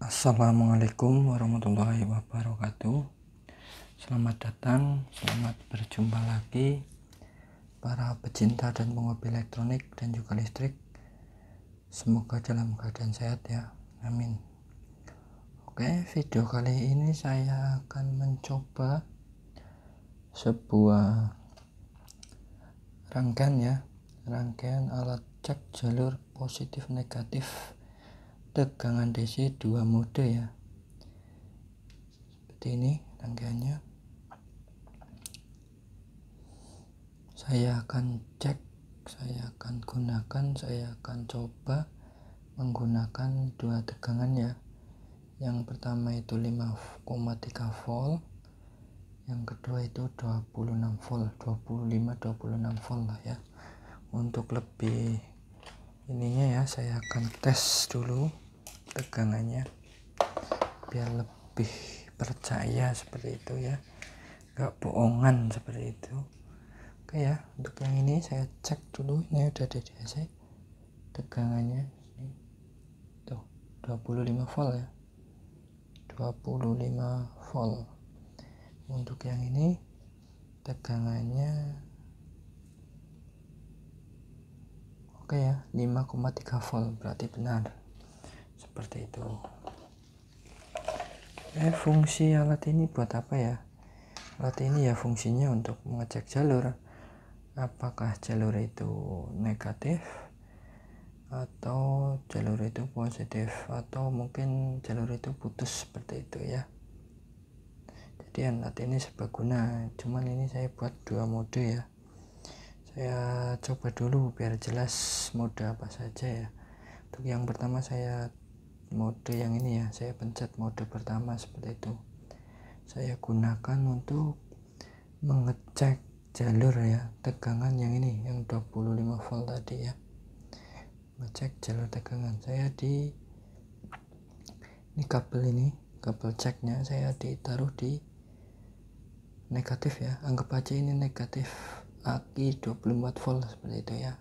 Assalamualaikum warahmatullahi wabarakatuh. Selamat datang, selamat berjumpa lagi para pecinta dan penghobi elektronik dan juga listrik. Semoga dalam keadaan sehat ya, amin. Oke, video kali ini saya akan mencoba sebuah rangkaian alat cek jalur positif negatif tegangan DC 2 mode ya. Seperti ini rangkaiannya. Saya akan coba menggunakan dua tegangan ya. Yang pertama itu 5,3 volt, yang kedua itu 26 volt, 25-26 volt lah ya. Untuk lebih ininya ya, saya akan tes dulu tegangannya biar lebih percaya seperti itu ya, gak bohongan seperti itu. Oke ya, untuk yang ini saya cek dulu, ini udah ada di AC tegangannya ini tuh 25 volt ya, 25 volt. Untuk yang ini tegangannya oke ya, 5,3 volt, berarti benar seperti itu. Fungsi alat ini buat apa ya? Alat ini ya fungsinya untuk mengecek jalur, apakah jalur itu negatif atau jalur itu positif, atau mungkin jalur itu putus seperti itu ya. Jadi alat ini serbaguna, cuman ini saya buat dua mode ya. Saya coba dulu biar jelas mode apa saja ya. Untuk yang pertama saya mode yang ini ya, saya pencet mode pertama seperti itu. Saya gunakan untuk mengecek jalur ya, tegangan yang ini, yang 25 volt tadi ya. Ngecek jalur tegangan saya ini kabel ceknya saya ditaruh di negatif ya, anggap aja ini negatif aki 24 volt seperti itu ya.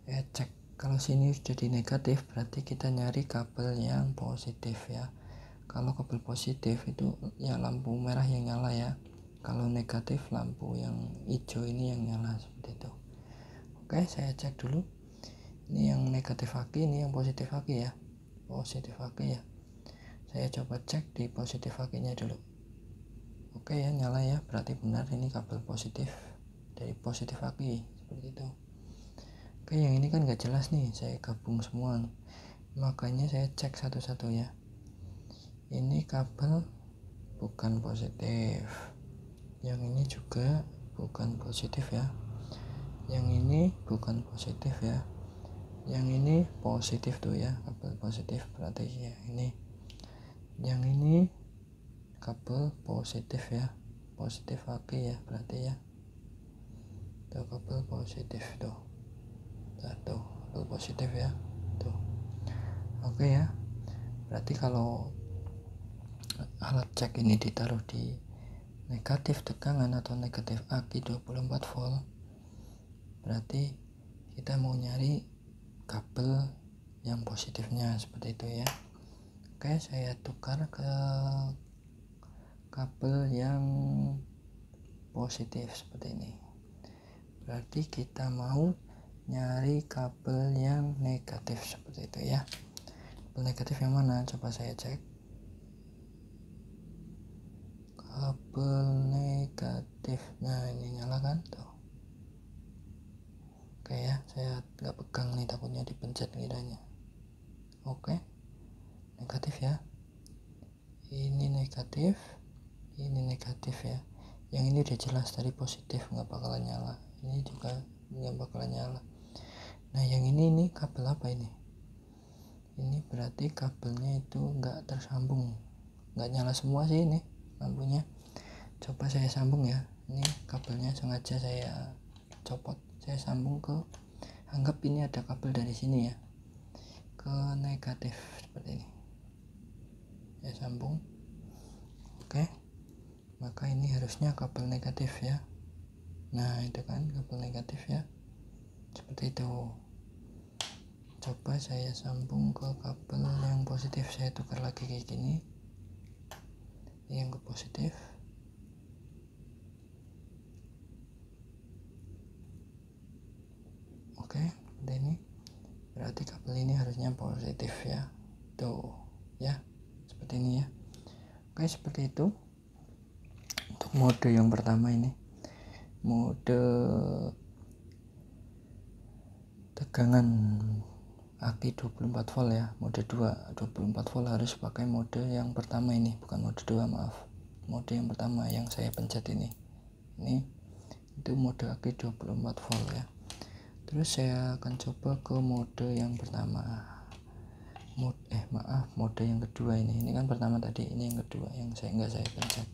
Saya cek, kalau sini sudah di negatif berarti kita nyari kabel yang positif ya. Kalau kabel positif itu ya lampu merah yang nyala ya, kalau negatif lampu yang hijau ini yang nyala seperti itu. Oke, saya cek dulu, ini yang negatif aki, ini yang positif aki ya, positif aki ya. Saya coba cek di positif akinya dulu. Oke ya, nyala ya, berarti benar ini kabel positif dari positif aki seperti itu. Oke, yang ini kan gak jelas nih, saya gabung semua, makanya saya cek satu-satu ya. Ini kabel bukan positif, yang ini juga bukan positif ya, yang ini bukan positif ya, yang ini positif tuh ya, kabel positif, berarti ya ini, yang ini kabel positif ya, positif aki ya, berarti ya tuh kabel positif tuh, kabel positif ya tuh. Oke ya, berarti kalau alat cek ini ditaruh di negatif tegangan atau negatif aki 24 volt, berarti kita mau nyari kabel yang positifnya seperti itu ya. Oke, saya tukar ke kabel yang positif seperti ini. Berarti kita mau nyari kabel yang negatif seperti itu ya. Kabel negatif yang mana? Coba saya cek. Kabel negatif, nah ini nyala kan tuh. Oke ya, saya nggak pegang nih, takutnya dipencet kiranya. Oke, negatif ya, ini negatif ya. Yang ini udah jelas tadi positif, nggak bakalan nyala. Ini juga nggak bakalan nyala. Nah yang ini kabel apa ini? Ini berarti kabelnya itu nggak tersambung, nggak nyala semua sih ini lampunya. Coba saya sambung ya, ini kabelnya sengaja saya copot, saya sambung ke, anggap ini ada kabel dari sini ya ke negatif seperti ini, saya sambung. Oke, maka ini harusnya kabel negatif ya. Nah itu kan kabel negatif ya, seperti itu. Coba saya sambung ke kabel positif saya tukar lagi kayak gini, yang ke positif. Oke, seperti ini. Berarti kabel ini harusnya positif ya. Tuh, ya. Seperti ini ya. Oke, seperti itu. Untuk mode yang pertama ini. Mode tegangan aki 24 volt ya. Mode 2, 24 volt harus pakai mode yang pertama ini, bukan mode 2, maaf. Mode yang pertama yang saya pencet ini. Ini itu mode aki 24 volt ya. Terus saya akan coba ke mode yang pertama, mode yang kedua ini kan pertama tadi, ini yang kedua yang saya pencet.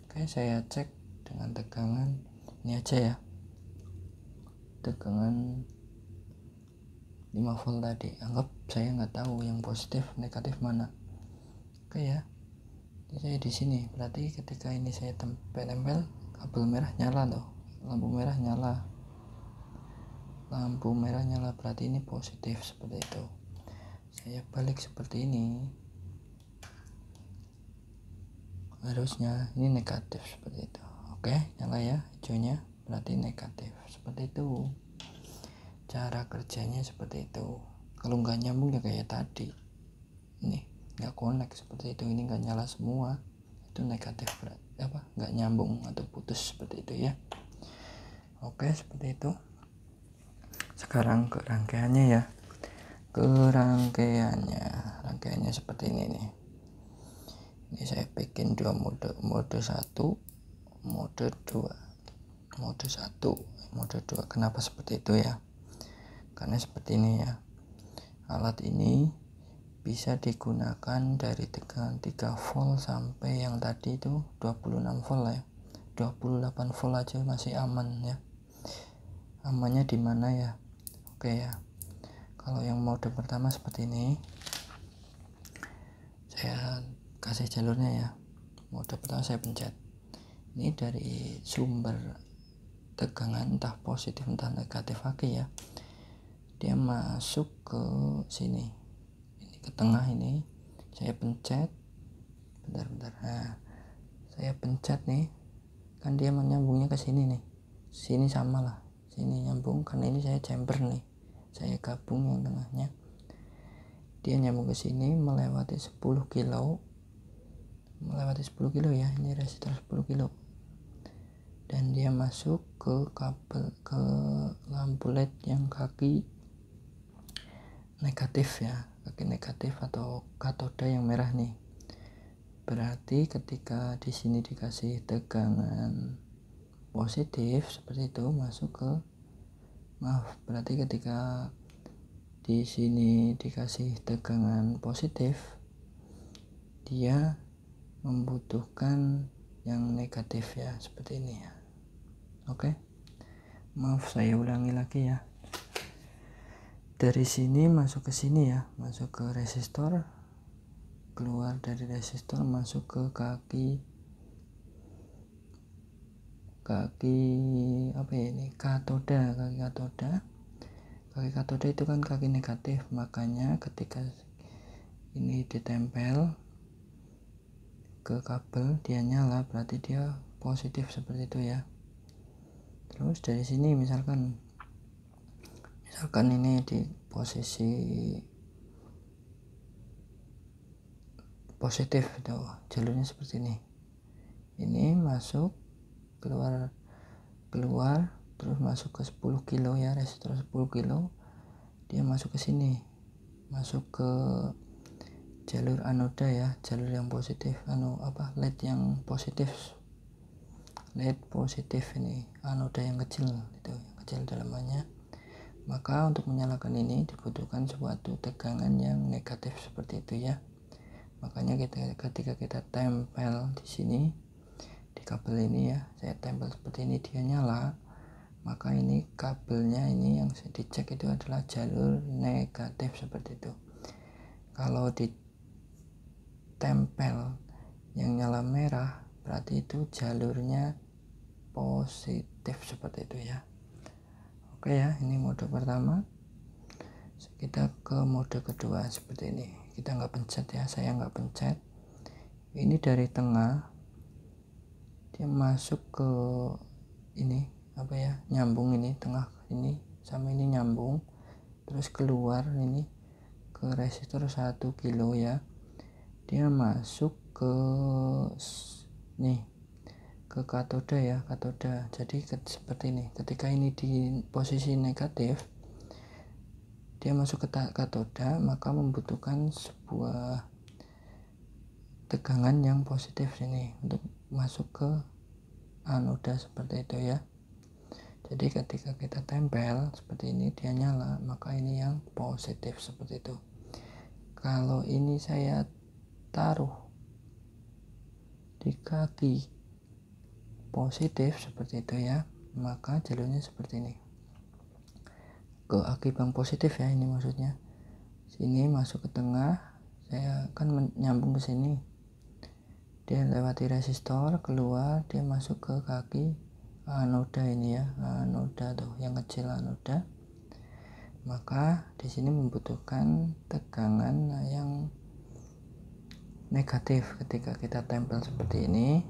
Oke, saya cek dengan tegangan ini aja ya, tegangan 5 volt tadi. Anggap saya nggak tahu yang positif negatif mana. Oke ya, jadi saya di sini, berarti ketika ini saya tempel kabel merah nyala loh, lampu merah nyala, berarti ini positif. Seperti itu. Saya balik seperti ini, harusnya ini negatif. Seperti itu. Oke, nyala ya hijaunya, berarti negatif. Seperti itu cara kerjanya. Seperti itu. Kalau nggak nyambung ya kayak tadi, ini nggak connect seperti itu, ini nggak nyala semua, itu negatif, berarti nggak nyambung atau putus. Seperti itu ya. Oke, seperti itu. Sekarang ke rangkaiannya ya. Rangkaiannya seperti ini nih. Ini saya bikin dua mode 1, mode 2. Mode 2 kenapa seperti itu ya, karena seperti ini ya, alat ini bisa digunakan dari tegangan 3 volt sampai yang tadi itu 26 volt ya, 28 volt aja masih aman ya. Amannya di mana ya? Oke ya, kalau yang mode pertama seperti ini, saya kasih jalurnya ya. Mode pertama saya pencet, ini dari sumber tegangan entah positif entah negatif aki ya, dia masuk ke sini, ini ke tengah, ini saya pencet, bentar. Nah, saya pencet nih, kan dia menyambungnya ke sini nih, sini sama lah, sini nyambung, karena ini saya chamber nih, saya gabung yang tengahnya, dia nyambung ke sini melewati 10 kilo ya, ini resistor 10 kilo, dan dia masuk ke kabel, ke lampu LED yang kaki negatif ya, kaki negatif atau katoda yang merah nih. Berarti ketika di sini dikasih tegangan positif seperti itu, berarti ketika di sini dikasih tegangan positif, dia membutuhkan yang negatif ya, seperti ini ya. Oke, maaf saya ulangi lagi ya. Dari sini masuk ke sini ya, masuk ke resistor, keluar dari resistor masuk ke kaki katoda. Kaki katoda itu kan kaki negatif, makanya ketika ini ditempel ke kabel dia nyala, berarti dia positif. Seperti itu ya. Terus dari sini misalkan ini di posisi positif itu, jalurnya seperti ini masuk, keluar, terus masuk ke 10 kilo ya, resistor 10 kilo, dia masuk ke sini, masuk ke jalur anoda ya, jalur yang positif, LED yang positif, LED positif, ini anoda yang kecil itu, yang kecil dalamannya. Maka untuk menyalakan ini dibutuhkan suatu tegangan yang negatif seperti itu ya. Makanya ketika kita tempel di sini di kabel ini ya, saya tempel seperti ini, dia nyala, maka ini kabelnya ini yang saya dicek itu adalah jalur negatif seperti itu. Kalau ditempel yang nyala merah, berarti itu jalurnya positif seperti itu ya. Oke ya, ini mode pertama. kita ke mode kedua seperti ini. Kita nggak pencet ya, saya nggak pencet. Ini dari tengah dia masuk ke ini apa ya, nyambung ini tengah ini sama ini nyambung, terus keluar ini ke resistor 1 kilo ya. Dia masuk ke nih ke katoda ya, katoda. Jadi seperti ini, ketika ini di posisi negatif dia masuk ke katoda, maka membutuhkan sebuah tegangan yang positif ini untuk masuk ke anoda seperti itu ya. Jadi ketika kita tempel seperti ini dia nyala, maka ini yang positif seperti itu. Kalau ini saya taruh di kaki positif seperti itu ya, maka jalurnya seperti ini. Ke aki bank positif ya, ini maksudnya. Sini masuk ke tengah, saya akan nyambung ke sini. Dia lewati resistor, keluar, dia masuk ke kaki anoda ini ya, anoda tuh yang kecil anoda. Maka di sini membutuhkan tegangan yang negatif. Ketika kita tempel seperti ini,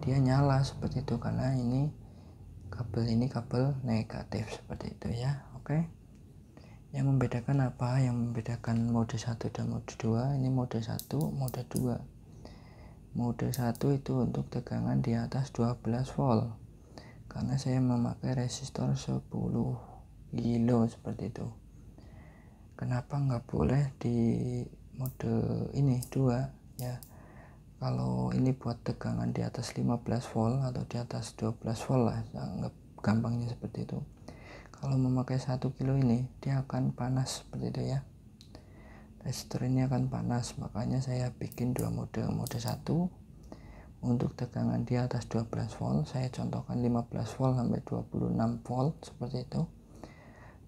dia nyala seperti itu karena ini kabel negatif seperti itu ya. Oke. Yang membedakan apa? Yang membedakan mode 1 dan mode 2, ini mode 1, mode 2. Mode 1 itu untuk tegangan di atas 12 volt. Karena saya memakai resistor 10 kilo seperti itu. Kenapa nggak boleh di mode ini 2 ya? Kalau ini buat tegangan di atas 15 volt atau di atas 12 volt lah, anggap gampangnya seperti itu. Kalau memakai 1 kilo ini dia akan panas seperti itu ya, resistor ini akan panas. Makanya saya bikin dua mode. Mode 1 untuk tegangan di atas 12 volt, saya contohkan 15 volt sampai 26 volt seperti itu.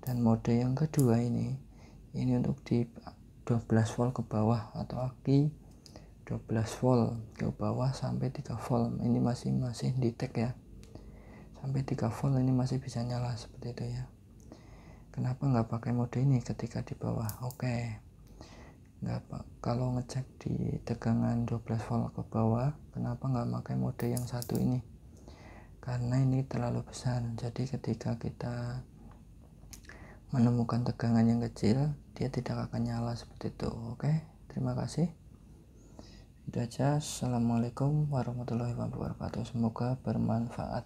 Dan mode yang kedua ini untuk di 12 volt ke bawah atau aki 12 volt ke bawah sampai 3 volt. Ini masih di tag ya, sampai 3 volt ini masih bisa nyala seperti itu ya. Kenapa nggak pakai mode ini ketika di bawah? Oke, nggak pak, kalau ngecek di tegangan 12 volt ke bawah, kenapa nggak pakai mode yang satu ini? Karena ini terlalu besar, jadi ketika kita menemukan tegangan yang kecil, dia tidak akan nyala seperti itu. Oke, terima kasih. Itu aja. Assalamualaikum warahmatullahi wabarakatuh. Semoga bermanfaat.